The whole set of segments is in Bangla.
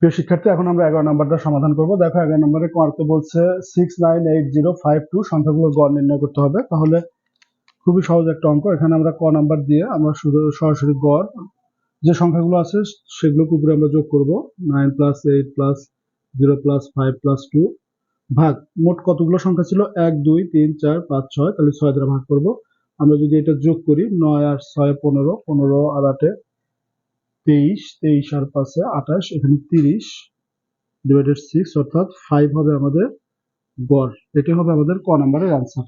প্রিয় শিক্ষার্থী, এখন আমরা 11 নম্বরটা সমাধান করব। দেখো 11 নম্বরে করতে বলছে 698052 সংখ্যাগুলো গড় নির্ণয় করতে হবে। তাহলে খুবই সহজ একটা অঙ্ক। এখানে আমরা ক নাম্বার দিয়ে আমরা শুধু সরাসরি গড় যে সংখ্যাগুলো আছে সেগুলোকে উপরে আমরা যোগ করব। 9 + 8 + 0 + 5 + 2 ভাগ মোট কতগুলো সংখ্যা ছিল 1 2 3 4 5 6, তাহলে 6 দ্বারা ভাগ করব। আমরা যদি এটা যোগ করি 9 আর 6 15, 15 আর 8 23, 23 আর 5 28, এখানে 30 ডিভাইডেড 6 অর্থাৎ 5 হবে আমাদের গড়। এটি হবে আমাদের ক নাম্বারের অ্যান্সার।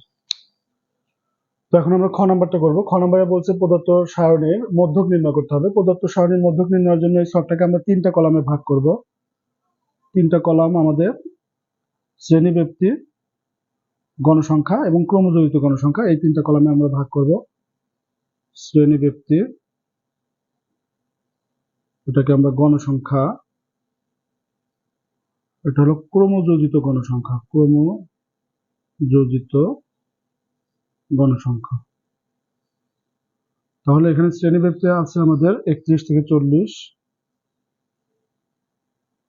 তো এখন আমরা খ নাম্বারটা করব। খ নাম্বারে বলছে প্রদত্ত সারণীর মধ্যক নির্ণয় করতে হবে। প্রদত্ত সারণীর মধ্যক নির্ণয়ের জন্য এই ছকটাকে আমরা তিনটা কলামে ভাগ করব। তিনটা কলাম আমাদের শ্রেণীব্যাপ্তি, গণসংখ্যা এবং ক্রমজড়িত গণসংখ্যা, এই তিনটা কলামে আমরা ভাগ করব। শ্রেণীব্যাপ্তি, এটাকে আমরা গণসংখ্যা, এটা হলো ক্রমযোজিত গণসংখ্যা, ক্রমযোজিত গণসংখ্যা। তাহলে এখানে শ্রেণীব্যাপ্তি আছে আমাদের 31 থেকে 40,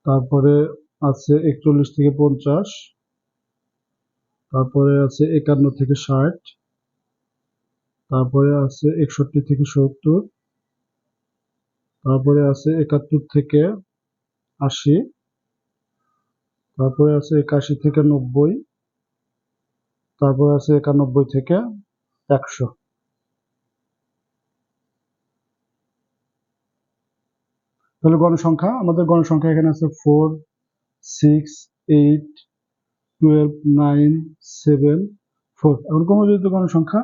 তারপরে আছে 41 থেকে 50, তারপরে আছে 51 থেকে 60, তারপরে আছে 61 থেকে 70, তারপরে আছে 71 থেকে 80, তারপরে আছে 81 থেকে 90, তারপরে আছে 91 থেকে 100। তাহলে গণসংখ্যা, আমাদের গণসংখ্যা এখানে আছে 4 6 8 12 9 7 4। এখন ক্রমযোজিত গণসংখ্যা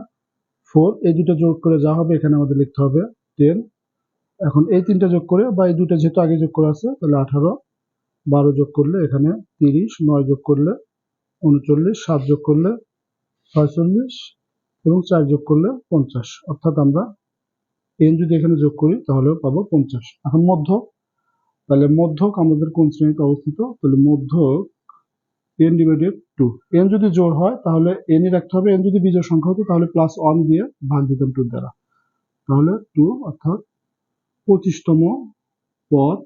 4, এই দুটো যোগ করে যা হবে এখানে আমাদের লিখতে হবে 10। এখন এই তিনটা যোগ করে বা এই দুটো যেহেতু আগে যোগ করে আছে তাহলে 18, 12 যোগ করলে এখানে 30, 9 যোগ করলে 39, 7 যোগ করলে 46 এবং 4 যোগ করলে 50। অর্থাৎ আমরা n যদি এখানে যোগ করি তাহলেও পাবো 50। এখন মধ্যক, তাহলে মধ্যক আমাদের কোন শ্রেণীতে অবস্থিত? তাহলে মধ্যক n ডিভাইডেড 2। n যদি জোড় হয় তাহলে n ই রাখতে হবে, n যদি বিজোড় সংখ্যা হতো তাহলে +1 দিয়ে ভাগ দিতাম 2 দ্বারা। তাহলে 2 অর্থাৎ 25তম পদ।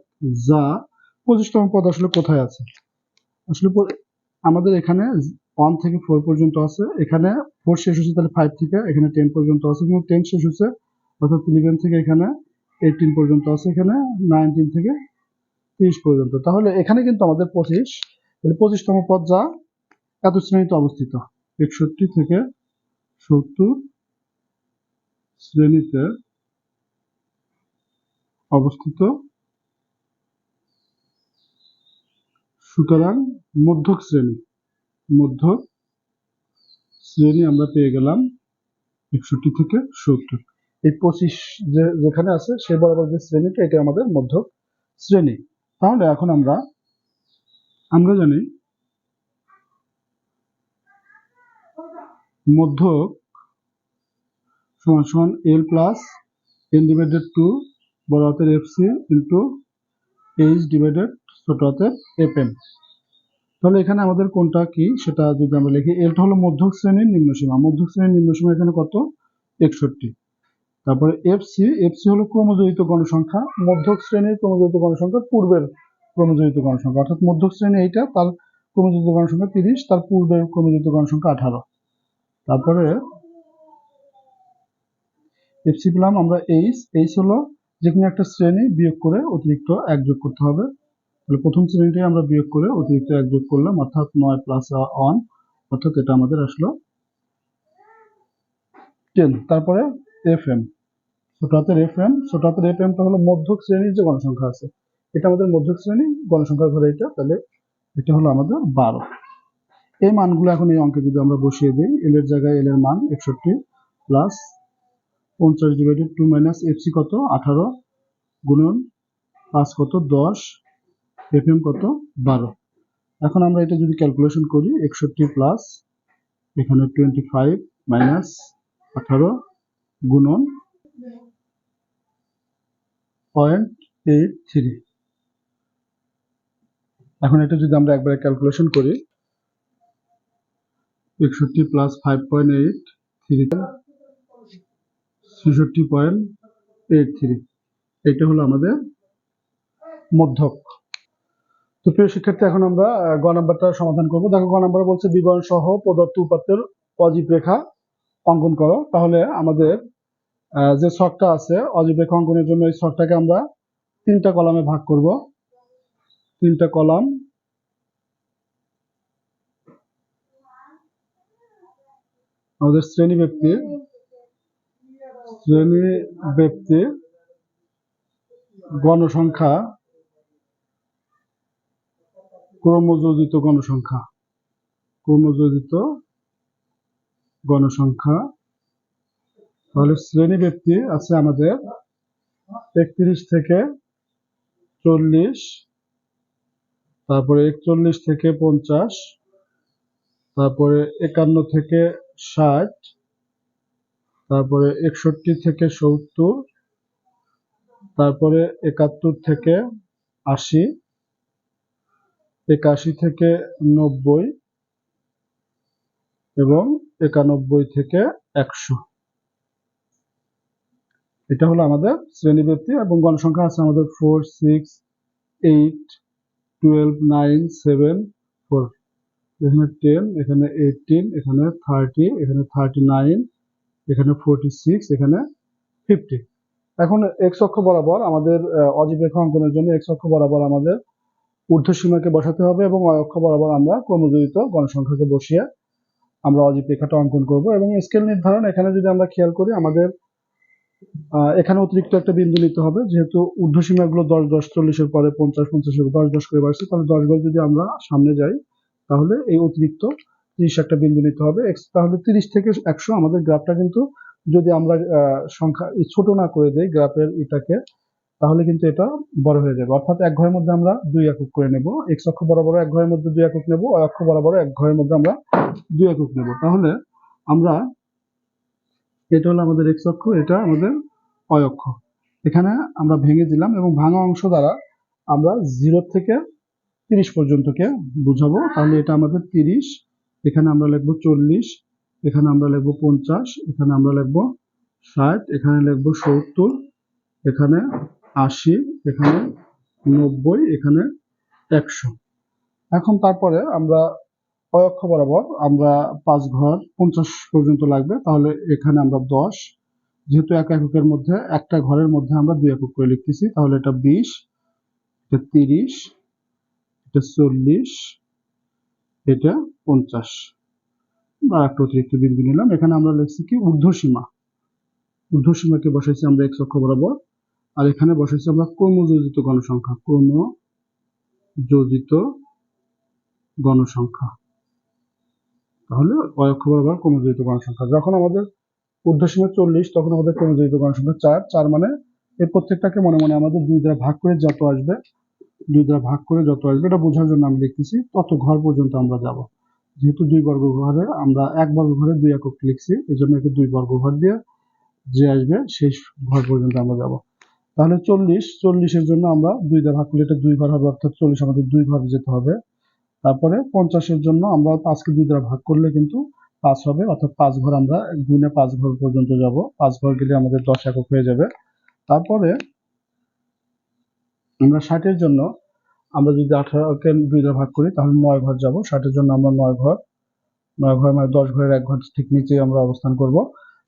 যা 25তম পদ আসলে কোথায় আছে? আসলে আমাদের এখানে 1 থেকে 4 পর্যন্ত আছে, এখানে 4 শেষ হচ্ছে তাহলে 5 থেকে এখানে 10 পর্যন্ত আছে, কিন্তু 10 শেষ হচ্ছে অর্থাৎ 11 থেকে এখানে 18 পর্যন্ত আছে, এখানে 19 থেকে 30 পর্যন্ত। তাহলে এখানে কিন্তু আমাদের 25, তাহলে 25তম পদ যা এত শ্রেণীতে অবস্থিত, 61 থেকে 70 শ্রেণীতে অবস্থিত। সুতরাং মধ্যক শ্রেণী আমরা পেয়ে গেলাম 61 থেকে 70। এই 25 যেখানে আছে সে বরাবর যে শ্রেণীটা, এটা আমাদের মধ্যক শ্রেণী। তাহলে এখন আমরা জানি মধ্যক সমান সমান l প্লাস n ডিভাইডেড 2 বড় হাতের fc ইন্টু h ডিভাইডেড ছোট হাতের fm। তাহলে এখানে আমাদের কোনটা কি সেটা যদি আমরা লিখি, এলটা হলো মধ্যক শ্রেণীর নিম্নসীমা। মধ্যক শ্রেণীর নিম্নসীমা এখানে কত? 61। তারপরে এফসি হলো ক্রমজড়িত গণসংখ্যা, মধ্যক শ্রেণীর ক্রমজড়িত গণসংখ্যার পূর্বের ক্রমজড়িত গণসংখ্যা, অর্থাৎ মধ্যক শ্রেণী এইটা, তার ক্রমজড়িত গণসংখ্যা 30, তার পূর্বের ক্রমজড়িত গণসংখ্যা 18। তারপরে এফসি পেলাম আমরা এইচ হলো যে কোনো একটা শ্রেণী বিয়োগ করে অতিরিক্ত 1 যোগ করতে হবে। তাহলে প্রথম শ্রেণীটি আমরা বিয়োগ করে অতিরিক্ত 1 যোগ করলাম, অর্থাৎ 9 + 1, অর্থাৎ এটা আমাদের আসলো 10। তারপরে এফএম, ছোট হাতের এফএমটা হলো মধ্যক শ্রেণীর যে গণসংখ্যা আছে, এটা আমাদের মধ্যক শ্রেণী গণসংখ্যা ঘরে এটা, তাহলে এটা হলো আমাদের 12। এই মানগুলো এখন এই অঙ্কে যদি আমরা বসিয়ে দিই, এল এর জায়গায় এল এর মান 61 প্লাস 50 ডিভাইডেড 2 মাইনাস এফসি কত 18 গুণন 5 কত 10, এফএম কত 12। এখন আমরা এটা যদি ক্যালকুলেশন করি, 61 প্লাস এখানে 25 মাইনাস 18 গুণন 0.83। এখন এটা যদি আমরা একবারে ক্যালকুলেশন করি, 61 প্লাস 5.83 66.83, এটা হলো আমাদের মধ্যক। তো প্রিয় শিক্ষার্থী, এখন আমরা গ নাম্বারটা সমাধান করব। দেখো, গ নাম্বার বলছে বিবরণ সহ প্রদত্ত উপাত্তের অজীব রেখা অঙ্কন করো। তাহলে আমাদের যে ছকটা আছে অজীব রেখা অঙ্কনের জন্য, এই ছকটাকে আমরা 3টা কলামে ভাগ করব। 3টা কলাম। আমাদের শ্রেণী ব্যক্তির গণসংখ্যা ক্রমযোজিত গণসংখ্যা। তাহলে শ্রেণী ব্যক্তি আছে আমাদের 31 থেকে 40, তারপরে 41 থেকে 50, তারপরে 51 থেকে 60, তারপরে 61 থেকে 70, তারপরে 71 থেকে 80, 81 থেকে 90 এবং 91 থেকে 100। এটা হলো আমাদের শ্রেণী ব্যক্তি। এবং গণসংখ্যা আছে আমাদের 4, 6, 8, 12, 9, 7, 4। এখানে 10, এখানে 18, এখানে 30, এখানে 39, এখানে 46, এখানে 50। এখন এক্স অক্ষ বরাবর আমাদের অজীব রেখা অঙ্কনের জন্য এক্স অক্ষ বরাবর আমাদের ঊর্ধ্বসীমাকে বসাতে হবে এবং ওয়াই অক্ষ বরাবর আমরা ক্রমযোজিত গণসংখ্যাকে বসিয়ে আমরা অজীব রেখাটা অঙ্কন করব। এবং স্কেল নির্ধারণ, এখানে যদি আমরা খেয়াল করি, আমাদের এখানে অতিরিক্ত একটা বিন্দু নিতে হবে। যেহেতু ঊর্ধ্বসীমাগুলো 10, 10, 40-এর পরে 50, 50, 10, 10 করে বাড়ছে, তাহলে 10 ঘর যদি আমরা সামনে যাই, তাহলে এই অতিরিক্ত 30 একটা বিন্দু নিতে হবে। তাহলে 30 থেকে 100 আমাদের গ্রাফটা কিন্তু, যদি আমরা সংখ্যা ছোট না করে দেই গ্রাফের এটাকে, তাহলে কিন্তু এটা বড় হয়ে যাবে। অর্থাৎ এক ঘরের মধ্যে আমরা 2 একক করে নেব। এক্স অক্ষ বরাবর এক ঘরের মধ্যে 2 একক নেব, ওয়াই অক্ষ বরাবর এক ঘরের মধ্যে আমরা 2 একক নেব। তাহলে আমরা, এটা হলো আমাদের এক্স অক্ষ, এটা আমাদের ওয়াই অক্ষ। এখানে আমরা ভেঙে দিলাম এবং ভাঙা অংশ দ্বারা আমরা 0 থেকে 30 পর্যন্তকে বুঝাবো। তাহলে এটা আমাদের 30, এখানে আমরা লিখবো 40, এখানে আমরা লিখবো 50, এখানে আমরা লিখবো 60, এখানে লিখবো 70, এখানে 80, এখানে 90, এখানে 100। এখন তারপরে আমরা ওই অক্ষ বরাবর আমরা 5 ঘর 50 পর্যন্ত লাগবে। তাহলে এখানে আমরা 10, যেহেতু এক এককের মধ্যে একটা ঘরের মধ্যে আমরা 2 একক করে লিখতেছি, তাহলে এটা 20, এটা 30, এটা 40, এটা 50। বা একটা অতিরিক্ত বিন্দু নিলাম। এখানে আমরা লিখছি কি ঊর্ধ্বসীমাকে বসাইছি আমরা এক্স অক্ষ বরাবর, আর এখানে বসাইছি আমরা ক্রমযোজিত গণসংখ্যা। তাহলে ওয়াই অক্ষ বরাবর ক্রমযোজিত গণসংখ্যা। যখন আমাদের ঊর্ধ্বসীমা 40, তখন আমাদের ক্রমযোজিত গণসংখ্যা 4 মানে এই প্রত্যেকটাকে মনে মনে আমাদের 2 দ্বারা ভাগ করে যত আসবে, এটা বোঝার জন্য আমি লিখতেছি তত ঘর পর্যন্ত আমরা যাব। যেহেতু 2 বর্গ ঘরে আমরা 1 বর্গ ঘরে 2 একক লিখছি, এই জন্য একে 2 বর্গ ঘর দিয়ে যে আসবে সেই ঘর পর্যন্ত আমরা যাব। তাহলে 40-এর জন্য আমরা 2 দ্বারা ভাগ করলে এটা 2 ঘর হবে, অর্থাৎ 40 আমাদের 2 ঘর যেতে হবে। তারপরে 50-এর জন্য আমরা 5কে 2 দ্বারা ভাগ করলে কিন্তু 5 হবে, অর্থাৎ 5 ঘর আমরা গুণে 5 ঘর পর্যন্ত যাব। 5 ঘর গেলে আমাদের 10 একক হয়ে যাবে। তারপরে আমরা 60-এর জন্য আমরা যদি 18কে 2 দ্বারা ভাগ করি, তাহলে 9 ঘর যাব। 60-এর জন্য আমরা 9 ঘর মানে 10 ঘরের 1 ঘর ঠিক নিচে আমরা অবস্থান করব।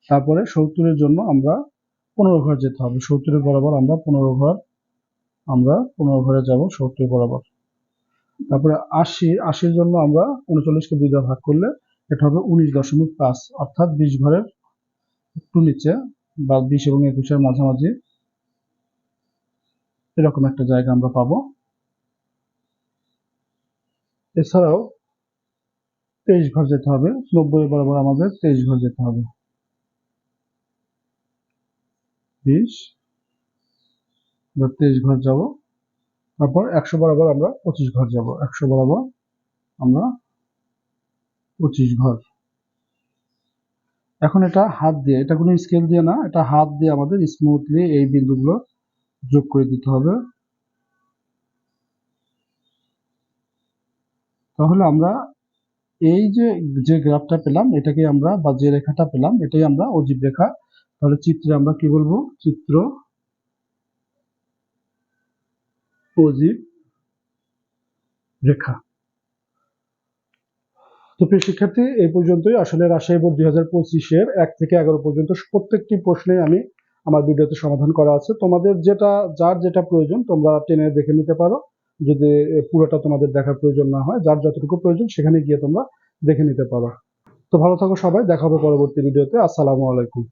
তারপরে 70-এর জন্য আমরা 15 ঘর যেতে হবে। 70-এর বরাবর আমরা 15 ঘরে যাব 70 বরাবর। তারপরে 80-এর জন্য আমরা 39কে 2 দ্বারা ভাগ করলে এটা হবে 19.5, অর্থাৎ 20 ঘরের একটু নিচে বা 20 এবং 21-এর মাঝামাঝি এরকম একটা জায়গা আমরা পাবো। এছাড়াও 23 ঘর যেতে হবে। 90 বরাবর আমাদের 23 ঘর যেতে হবে। 20 বা 23 ঘর যাব। তারপর 100 বরাবর আমরা 25 ঘর যাব। 100 বরাবর আমরা 25 ঘর। এখন এটা হাত দিয়ে, এটা কোনো স্কেল দিয়ে না, এটা হাত দিয়ে আমাদের স্মুথলি এই বিন্দুগুলো যোগ করে দিতে হবে। তাহলে আমরা এই যে গ্রাফটা পেলাম, এটাকে আমরা, বা যে রেখাটা পেলাম, এটাই আমরা অজীব রেখা। তাহলে চিত্রে আমরা কি বলবো? চিত্র অজীব রেখা। তো প্রিয় শিক্ষার্থী, এই পর্যন্তই। আসলে রাজশাহী বোর্ড 2025-এর 1 থেকে 11 পর্যন্ত প্রত্যেকটি প্রশ্নে আমি আমার ভিডিওতে সমাধান করা আছে। তোমাদের যার যেটা প্রয়োজন তোমরা টেনে দেখে নিতে পারো। যদি পুরোটা তোমাদের দেখার প্রয়োজন না হয়, যার যতটুকু প্রয়োজন সেখানে গিয়ে তোমরা দেখে নিতে পারো। তো ভালো থাকো সবাই, দেখা হবে পরবর্তী ভিডিওতে। আসসালামু আলাইকুম।